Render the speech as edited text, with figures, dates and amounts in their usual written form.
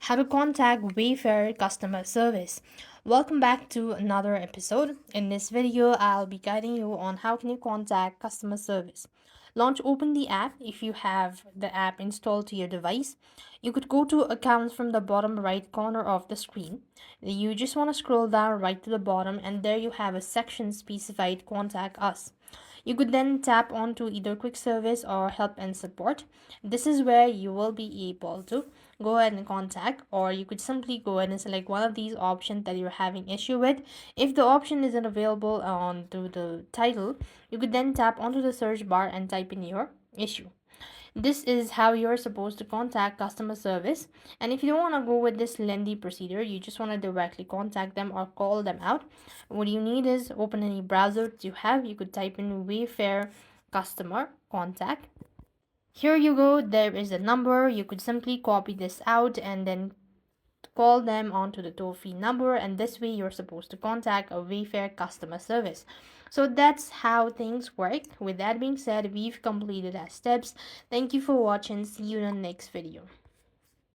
How to contact Wayfair customer service. Welcome back to another episode. In this video, I'll be guiding you on how can you contact customer service. Open the app if you have the app installed to your device. You could go to accounts from the bottom right corner of the screen. You just want to scroll down right to the bottom and there you have a section specified contact us. You could then tap onto either quick service or help and support. This is where you will be able to go ahead and contact, or you could simply go ahead and select one of these options that you're having issue with. If the option isn't available on to the title, you could then tap onto the search bar and type in your issue. This is how you're supposed to contact customer service. And if you don't want to go with this lengthy procedure, you just want to directly contact them or call them out. What you need is open any browser that you have. You could type in Wayfair customer contact. Here you go, there is a number. You could simply copy this out and then call them onto the toll-free number, and this way you're supposed to contact a Wayfair customer service. So that's how things work. With that being said, we've completed our steps. Thank you for watching. See you in the next video.